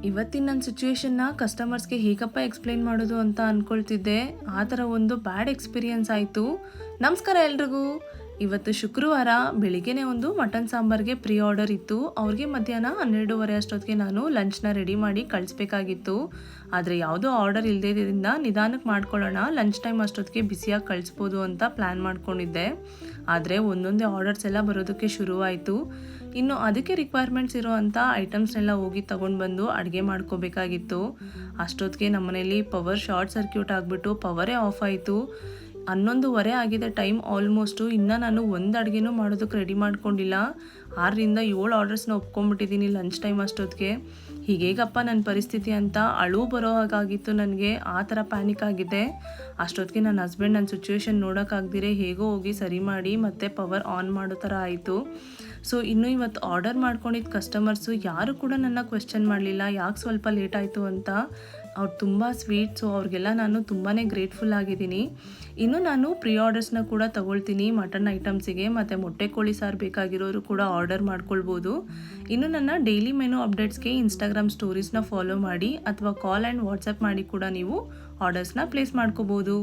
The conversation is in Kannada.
ಇವತ್ತಿನ ನನ್ನ ಸಿಚುವೇಶನ್ನ ಕಸ್ಟಮರ್ಸ್ಗೆ ಹೇಗಪ್ಪ ಎಕ್ಸ್ಪ್ಲೈನ್ ಮಾಡೋದು ಅಂತ ಅಂದ್ಕೊಳ್ತಿದ್ದೆ. ಆ ಥರ ಒಂದು ಬ್ಯಾಡ್ ಎಕ್ಸ್ಪೀರಿಯನ್ಸ್ ಆಯಿತು. ನಮಸ್ಕಾರ ಎಲ್ರಿಗೂ. ಇವತ್ತು ಶುಕ್ರವಾರ ಬೆಳಿಗ್ಗೆನೇ ಒಂದು ಮಟನ್ ಸಾಂಬಾರ್ಗೆ ಪ್ರೀ ಆರ್ಡರ್ ಇತ್ತು. ಅವ್ರಿಗೆ ಮಧ್ಯಾಹ್ನ 12:30 ಅಷ್ಟೊತ್ತಿಗೆ ನಾನು ಲಂಚ್ನ ರೆಡಿ ಮಾಡಿ ಕಳಿಸ್ಬೇಕಾಗಿತ್ತು. ಆದರೆ ಯಾವುದೋ ಆರ್ಡರ್ ಇಲ್ಲದಿದ್ದರಿಂದ ನಿಧಾನಕ್ಕೆ ಮಾಡ್ಕೊಳ್ಳೋಣ, ಲಂಚ್ ಟೈಮ್ ಅಷ್ಟೊತ್ತಿಗೆ ಬಿಸಿಯಾಗಿ ಕಳಿಸ್ಬೋದು ಅಂತ ಪ್ಲ್ಯಾನ್ ಮಾಡ್ಕೊಂಡಿದ್ದೆ. ಆದರೆ ಒಂದೊಂದೇ ಆರ್ಡರ್ಸ್ ಎಲ್ಲ ಬರೋದಕ್ಕೆ ಶುರುವಾಯಿತು. ಇನ್ನು ಅದಕ್ಕೆ ರಿಕ್ವೈರ್ಮೆಂಟ್ಸ್ ಇರೋ ಅಂಥ ಐಟಮ್ಸ್ನೆಲ್ಲ ಹೋಗಿ ತೊಗೊಂಡು ಬಂದು ಅಡುಗೆ ಮಾಡ್ಕೋಬೇಕಾಗಿತ್ತು. ಅಷ್ಟೊತ್ತಿಗೆ ನಮ್ಮನೇಲಿ ಪವರ್ ಶಾರ್ಟ್ ಸರ್ಕ್ಯೂಟ್ ಆಗಿಬಿಟ್ಟು ಪವರೇ ಆಫ್ ಆಯಿತು. 11:30 ಆಗಿದೆ ಟೈಮ್ ಆಲ್ಮೋಸ್ಟು. ಇನ್ನು ನಾನು ಒಂದು ಅಡುಗೆನೂ ಮಾಡೋದಕ್ಕೆ ರೆಡಿ ಮಾಡ್ಕೊಂಡಿಲ್ಲ. 6ರಿಂದ 7 ಆರ್ಡರ್ಸ್ನ ಒಪ್ಕೊಂಡ್ಬಿಟ್ಟಿದ್ದೀನಿ ಲಂಚ್ ಟೈಮ್ ಅಷ್ಟೊತ್ತಿಗೆ. ಹೀಗೇಗಪ್ಪ ನನ್ನ ಪರಿಸ್ಥಿತಿ ಅಂತ ಅಳು ಬರೋ ಹಾಗಾಗಿತ್ತು ನನಗೆ. ಆ ಥರ ಪ್ಯಾನಿಕ್ ಆಗಿದೆ. ಅಷ್ಟೊತ್ತಿಗೆ ನನ್ನ ಹಸ್ಬೆಂಡ್ ನನ್ನ ಸಿಚುವೇಶನ್ ನೋಡೋಕ್ಕಾಗ್ದಿರೆ ಹೇಗೋ ಹೋಗಿ ಸರಿ ಮಾಡಿ ಮತ್ತೆ ಪವರ್ ಆನ್ ಮಾಡೋ ಥರ ಆಯಿತು. ಸೊ ಇನ್ನು ಇವತ್ತು ಆರ್ಡರ್ ಮಾಡ್ಕೊಂಡಿದ್ದ ಕಸ್ಟಮರ್ಸು ಯಾರು ಕೂಡ ನನ್ನ ಕ್ವೆಶ್ಚನ್ ಮಾಡಲಿಲ್ಲ ಯಾಕೆ ಸ್ವಲ್ಪ ಲೇಟ್ ಆಯಿತು ಅಂತ. ಅವ್ರು ತುಂಬ ಸ್ವೀಟ್. ಸೊ ಅವ್ರಿಗೆಲ್ಲ ನಾನು ತುಂಬಾ ಗ್ರೇಟ್ಫುಲ್ ಆಗಿದ್ದೀನಿ. ಇನ್ನು ನಾನು ಪ್ರೀ ಆರ್ಡರ್ಸ್ನ ಕೂಡ ತೊಗೊಳ್ತೀನಿ ಮಟನ್ ಐಟಮ್ಸಿಗೆ, ಮತ್ತು ಮೊಟ್ಟೆ ಕೋಳಿ ಸಾರು ಬೇಕಾಗಿರೋರು ಕೂಡ ಆರ್ಡರ್ ಮಾಡ್ಕೊಳ್ಬೋದು. ಇನ್ನು ನನ್ನ ಡೈಲಿ ಮೆನು ಅಪ್ಡೇಟ್ಸ್ಗೆ ಇನ್ಸ್ಟಾಗ್ರಾಮ್ ಸ್ಟೋರೀಸ್ನ ಫಾಲೋ ಮಾಡಿ ಅಥವಾ ಕಾಲ್ ಆ್ಯಂಡ್ ವಾಟ್ಸಪ್ ಮಾಡಿ ಕೂಡ ನೀವು ಆರ್ಡರ್ಸ್ನ ಪ್ಲೇಸ್ ಮಾಡ್ಕೋಬೋದು.